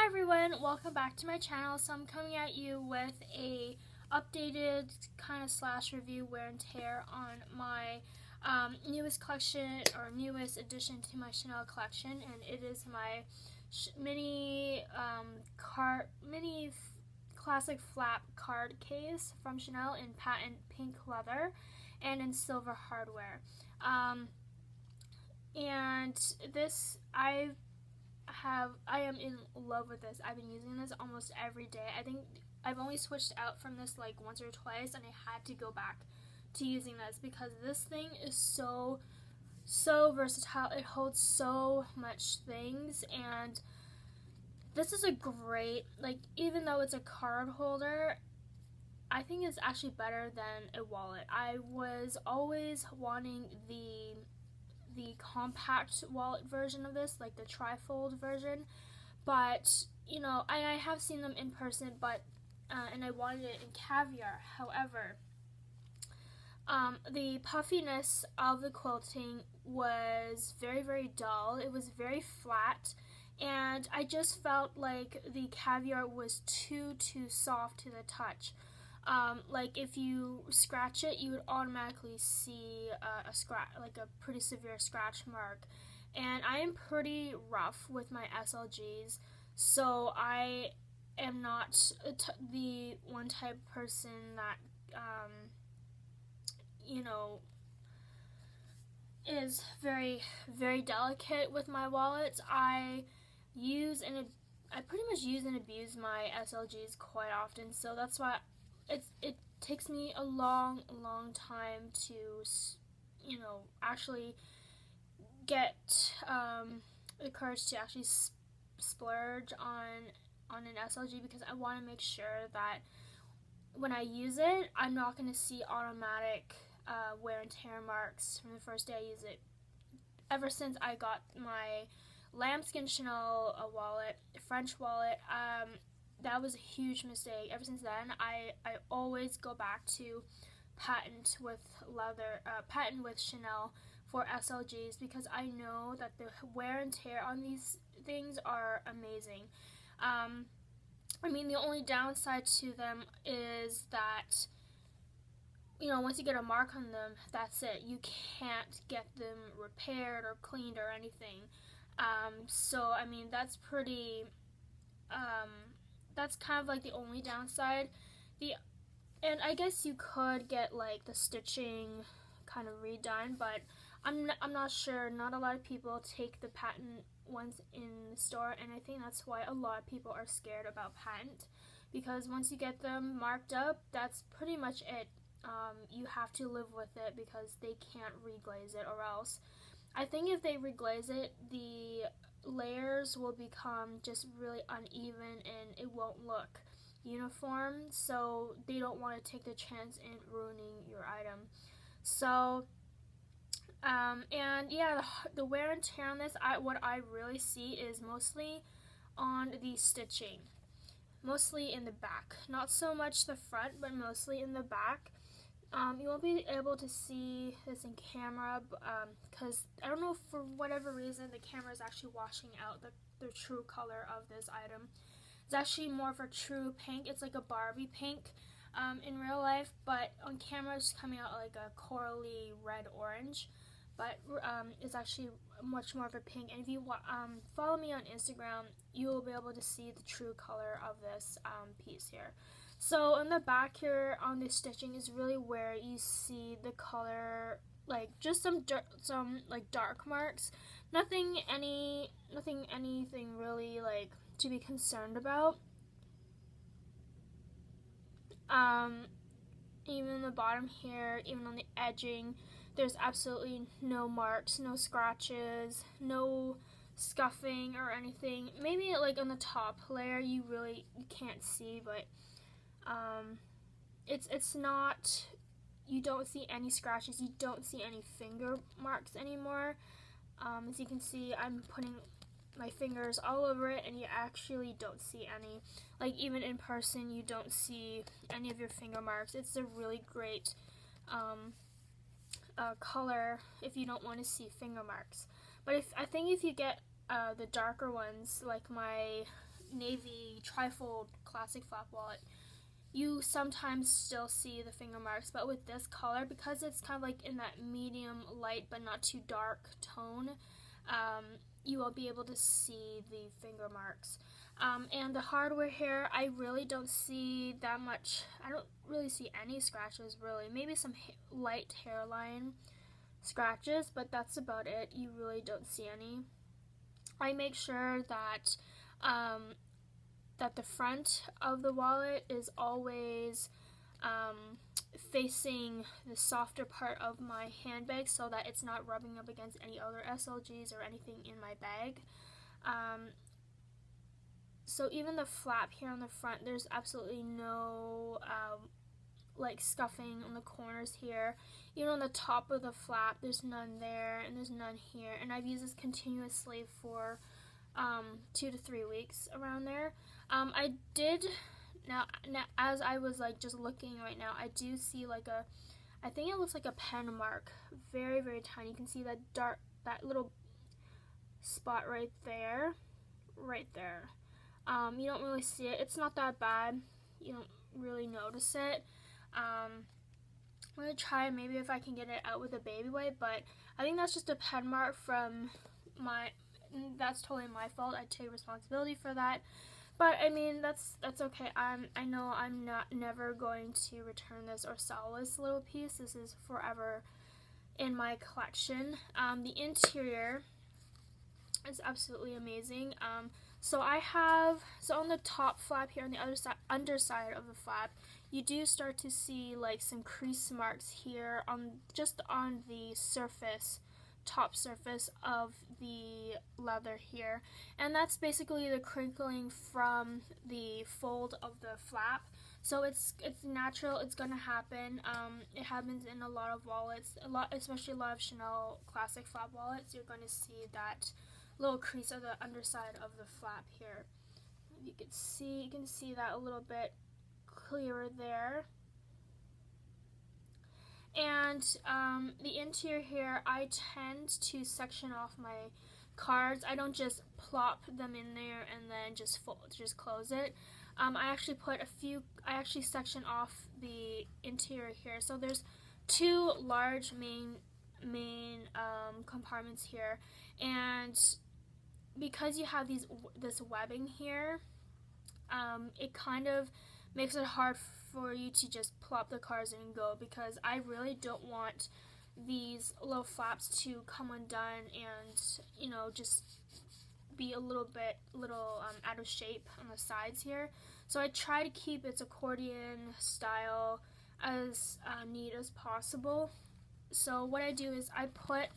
everyone, welcome back to my channel. So I'm coming at you with a updated kind of slash review wear and tear on my newest collection or newest addition to my Chanel collection, and it is my mini classic flap card case from Chanel in patent pink leather and in silver hardware. And this I am in love with this. I've been using this almost every day. I think I've only switched out from this like once or twice, and I had to go back to using this because this thing is so versatile. It holds so much things, and this is a great, like, even though it's a card holder, I think it's actually better than a wallet. I was always wanting the compact wallet version of this, like the trifold version, but you know, I have seen them in person, but and I wanted it in caviar. However, the puffiness of the quilting was very dull. It was very flat, and I just felt like the caviar was too soft to the touch. Like if you scratch it, you would automatically see a scratch, like a pretty severe scratch mark. And I am pretty rough with my SLGs, so I am not the one type of person that you know, is very delicate with my wallets. I pretty much use and abuse my SLGs quite often, so that's why it takes me a long time to, you know, actually get the courage to actually splurge on an SLG, because I want to make sure that when I use it, I'm not going to see automatic wear and tear marks from the first day I use it. Ever since I got my lambskin Chanel wallet, French wallet, that was a huge mistake. Ever since then, I always go back to patent with Chanel for SLGs, because I know that the wear and tear on these things are amazing. I mean, the only downside to them is that, you know, once you get a mark on them, that's it. You can't get them repaired or cleaned or anything. So I mean, that's pretty. That's kind of like the only downside. And I guess you could get like the stitching kind of redone, but I'm not sure. Not a lot of people take the patent ones in the store, and I think that's why a lot of people are scared about patent, because once you get them marked up, that's pretty much it. You have to live with it because they can't reglaze it, or else. I think if they reglaze it, the layers will become just really uneven and it won't look uniform, so they don't want to take the chance in ruining your item. So and yeah, the wear and tear on this, what I really see is mostly on the stitching, mostly in the back, not so much the front, but mostly in the back. You won't be able to see this in camera because I don't know, for whatever reason the camera is actually washing out the true color of this item. It's actually more of a true pink. It's like a Barbie pink in real life, but on camera it's coming out like a corally red orange, but it's actually much more of a pink. And if you follow me on Instagram, you will be able to see the true color of this piece here. So on the back here on the stitching is really where you see the color, like just some like dark marks. Nothing anything really like to be concerned about. Even the bottom here, even on the edging, there's absolutely no marks, no scratches, no scuffing or anything. Maybe like on the top layer you can't see, but it's not, you don't see any scratches, you don't see any finger marks anymore. As you can see, I'm putting my fingers all over it and you actually don't see any. Like even in person, you don't see any of your finger marks. It's a really great color if you don't want to see finger marks. But I think if you get the darker ones, like my navy trifold classic flap wallet, you sometimes still see the finger marks, but with this color, because it's kind of like in that medium light but not too dark tone, you will be able to see the finger marks. And the hardware here, I really don't see that much. I don't really see any scratches, really. Maybe some light hairline scratches, but that's about it. You really don't see any. I make sure that that the front of the wallet is always facing the softer part of my handbag so that it's not rubbing up against any other SLGs or anything in my bag. So even the flap here on the front, there's absolutely no like scuffing on the corners here. Even on the top of the flap, there's none there and there's none here. And I've used this continuously for 2 to 3 weeks around there. I did, now as I was like just looking right now, I do see like I think it looks like a pen mark, very, very tiny. You can see that that little spot right there, you don't really see it. It's not that bad. You don't really notice it. I'm going to try maybe if I can get it out with a baby wipe, but I think that's just a pen mark from that's totally my fault. I take responsibility for that. But I mean, that's okay. I know I'm never going to return this or sell this little piece. This is forever in my collection. The interior is absolutely amazing. So on the top flap here, on the underside of the flap, you do start to see like some crease marks here just on the top surface of the leather here, and that's basically the crinkling from the fold of the flap. So it's natural. It's gonna happen. It happens in a lot of wallets, especially a lot of Chanel classic flap wallets. You're going to see that little crease of the underside of the flap here. You can see that a little bit clearer there. And the interior here, I tend to section off my cards. I don't just plop them in there and then just close it. I actually section off the interior here. So there's 2 large main compartments here, and because you have this webbing here, it kind of makes it hard for you to just plop the cards in and go, because I really don't want these little flaps to come undone and, you know, just be a little out of shape on the sides here. So I try to keep its accordion style as neat as possible. So what I do is I put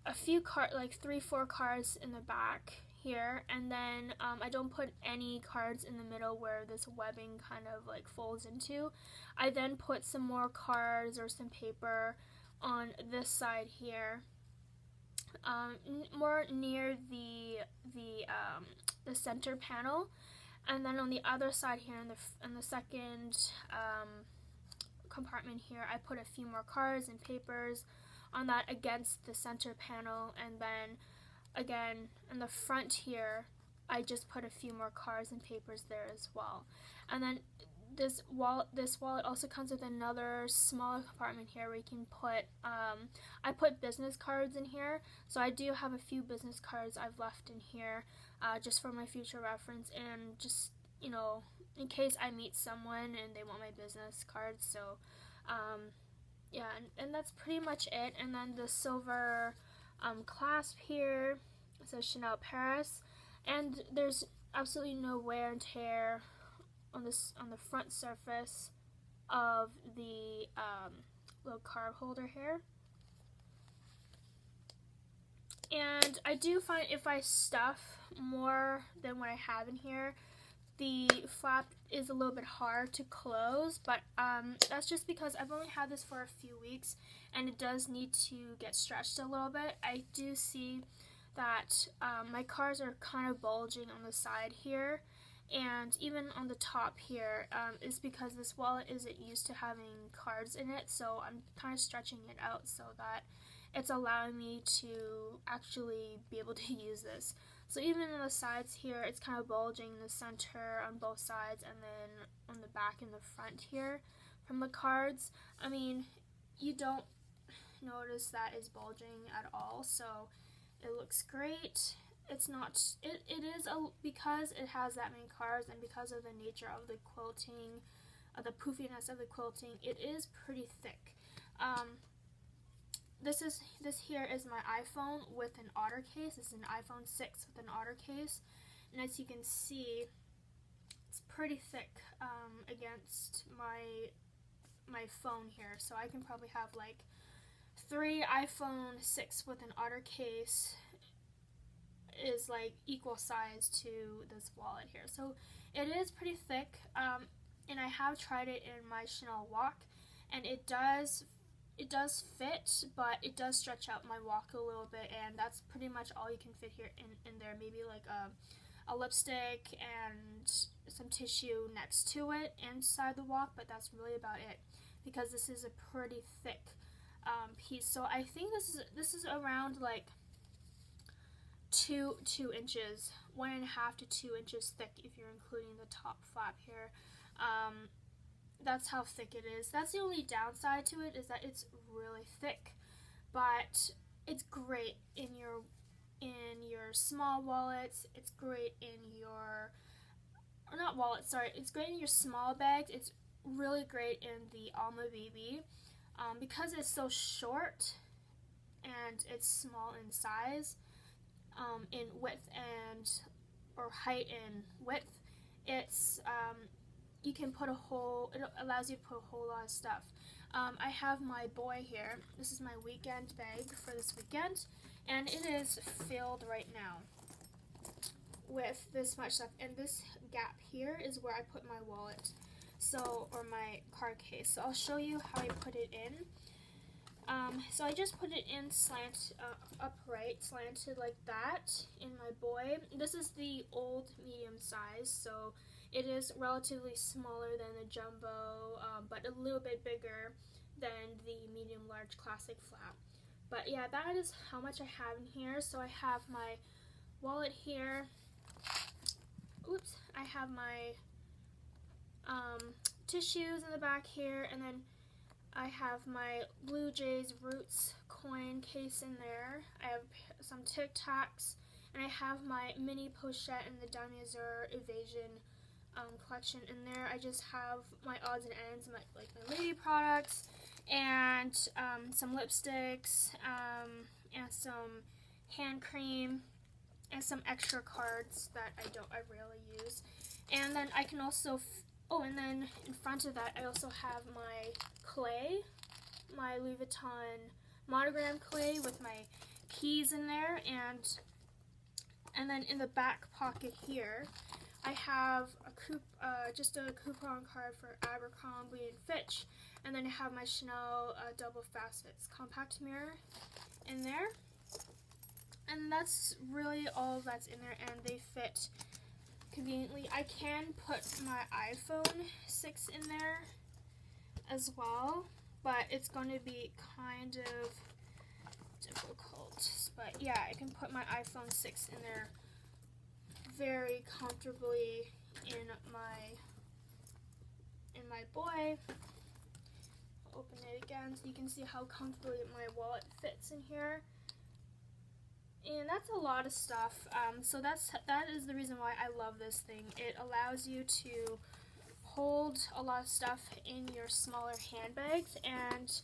a few cards, like 3-4 cards in the back here, and then I don't put any cards in the middle where this webbing kind of like folds into. I then put some more cards or some paper on this side here, more near the center panel, and then on the other side here in the second compartment here, I put a few more cards and papers on that against the center panel, and then again in the front here I just put a few more cards and papers there as well. And then this wallet also comes with another smaller compartment here where you can put I put business cards in here, so I do have a few business cards I've left in here just for my future reference, and just, you know, in case I meet someone and they want my business cards. So yeah, and that's pretty much it. And then the silver clasp here, it says Chanel Paris, and there's absolutely no wear and tear on the front surface of the little card holder here. And I do find if I stuff more than what I have in here, the flap is a little bit hard to close, but that's just because I've only had this for a few weeks and it does need to get stretched a little bit. I do see that my cards are kind of bulging on the side here, and even on the top here, is because this wallet isn't used to having cards in it, so I'm kind of stretching it out so that it's allowing me to actually be able to use this. So even on the sides here, it's kind of bulging in the center on both sides, and then on the back and the front here from the cards. I mean, you don't notice that is bulging at all, so it looks great. It's not, it is because it has that many cards and because of the nature of the quilting, the poofiness of the quilting, it is pretty thick. This here is my iPhone with an otter case. This is an iPhone 6 with an otter case, and as you can see, it's pretty thick against my phone here. So I can probably have like 3 iPhone 6 with an otter case is like equal size to this wallet here. So it is pretty thick, and I have tried it in my Chanel walk, and it does fit, but it does stretch out my walk a little bit, and that's pretty much all you can fit here in there. Maybe like a lipstick and some tissue next to it inside the walk, but that's really about it, because this is a pretty thick piece. So I think this is around like 2 inches, 1.5 to 2 inches thick if you're including the top flap here. That's how thick it is. That's the only downside to it, is that it's really thick, but it's great in your small wallets. It's great in your, or not wallets, sorry, it's great in your small bags. It's really great in the Alma BB because it's so short and it's small in size, in width and or height and width. It's you can put it allows you to put a whole lot of stuff. I have my boy here. This is my weekend bag for this weekend, and it is filled right now with this much stuff, and this gap here is where I put my wallet, or my card case. So I'll show you how I put it in. So I just put it in upright, slanted like that in my boy. This is the old medium size, so it is relatively smaller than the jumbo, but a little bit bigger than the medium large classic flap. But yeah, that is how much I have in here. So I have my wallet here. Oops, I have my tissues in the back here, and then I have my Blue Jays Roots coin case in there. I have some Tic Tacs, and I have my mini pochette in the Damier Evasion collection in there. I just have my odds and ends, my lady products, and some lipsticks, and some hand cream, and some extra cards that I rarely use. And then I can also, and then in front of that I also have my clay, my Louis Vuitton monogram clay with my keys in there, and then in the back pocket here I have just a coupon card for Abercrombie and Fitch, and then I have my Chanel double facets compact mirror in there, and that's really all that's in there, and they fit conveniently. I can put my iPhone 6 in there as well, but it's going to be kind of difficult. But yeah, I can put my iPhone 6 in there very comfortably in my boy. I'll open it again so you can see how comfortably my wallet fits in here. And that's a lot of stuff. So that is the reason why I love this thing. It allows you to hold a lot of stuff in your smaller handbags, and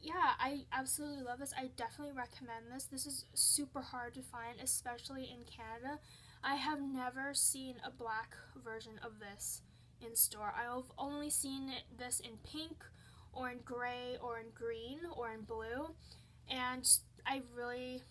yeah, I absolutely love this. I definitely recommend this. This is super hard to find, especially in Canada. I have never seen a black version of this in store. I've only seen this in pink, or in gray, or in green, or in blue, and I'm really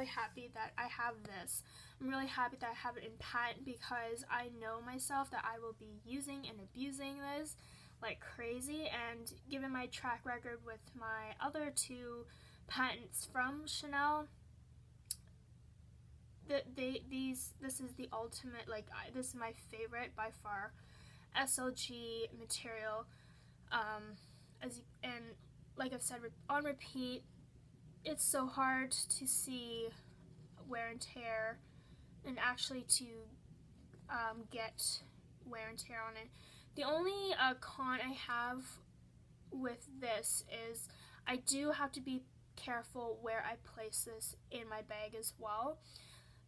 happy that I have this. I'm really happy that I have it in patent, because I know myself that I will be using and abusing this like crazy, and given my track record with my other 2 patents from Chanel, this is the ultimate, this is my favorite by far SLG material, and like I've said on repeat, it's so hard to see wear and tear and actually to get wear and tear on it. The only con I have with this is I do have to be careful where I place this in my bag as well,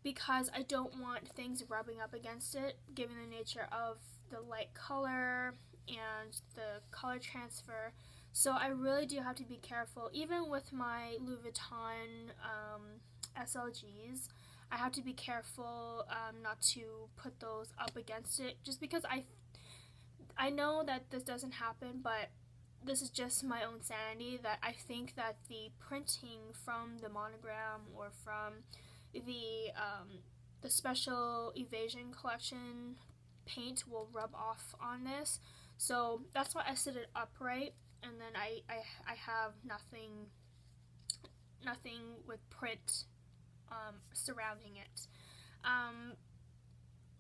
because I don't want things rubbing up against it given the nature of the light color and the color transfer. So I really do have to be careful. Even with my Louis Vuitton SLGs, I have to be careful not to put those up against it, just because I know that this doesn't happen, but this is just my own sanity, that I think that the printing from the monogram or from the special Evasion collection paint will rub off on this. So that's why I set it upright, and then I have nothing with print surrounding it.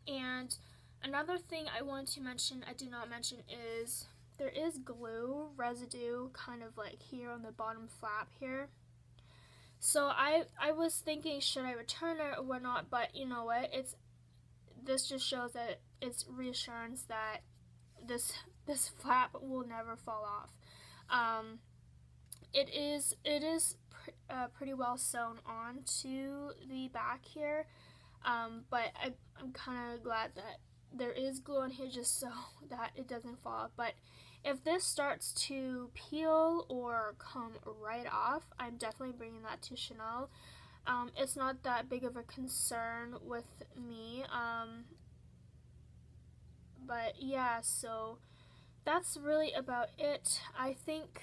And another thing I want to mention, I did not mention, is there is glue residue kind of like here on the bottom flap here. So I was thinking, should I return it or whatnot, but you know what, this just shows that it's reassurance that this flap will never fall off. It is pretty well sewn on to the back here, but I'm kind of glad that there is glue on here just so that it doesn't fall off. But if this starts to peel or come right off, I'm definitely bringing that to Chanel. It's not that big of a concern with me, but yeah, so that's really about it. I think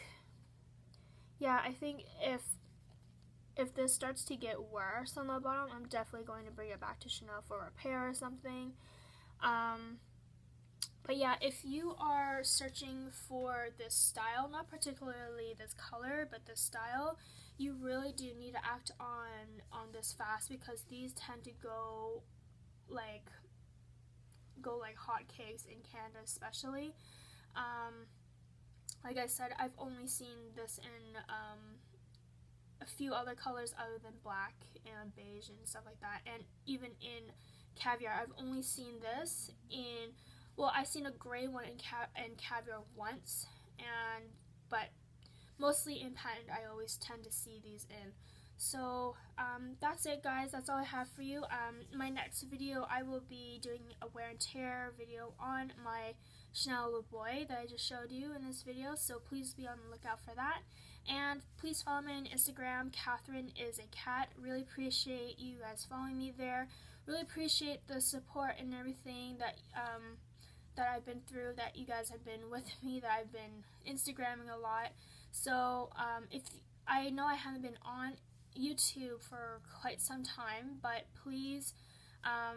if this starts to get worse on the bottom, I'm definitely going to bring it back to Chanel for repair or something. But yeah, if you are searching for this style, not particularly this color, but this style, you really do need to act on this fast, because these tend to go like hotcakes in Canada especially. Like I said, I've only seen this in a few other colors other than black and beige and stuff like that, and even in caviar. I've only seen this in, well, I've seen a gray one in caviar once, but mostly in patent I always tend to see these in. So that's it, guys. That's all I have for you. My next video, I will be doing a wear and tear video on my Chanel Le Boy that I just showed you in this video, so please be on the lookout for that. And please follow me on Instagram, Catherine is a cat. Really appreciate you guys following me there. Really appreciate the support and everything that I've been through, that you guys have been with me, that I've been Instagramming a lot. So if I know I haven't been on YouTube for quite some time, but please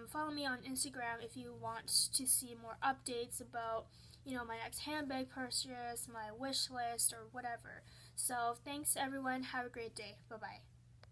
follow me on Instagram if you want to see more updates about, my next handbag purchase, my wish list, or whatever. So thanks everyone. Have a great day. Bye bye.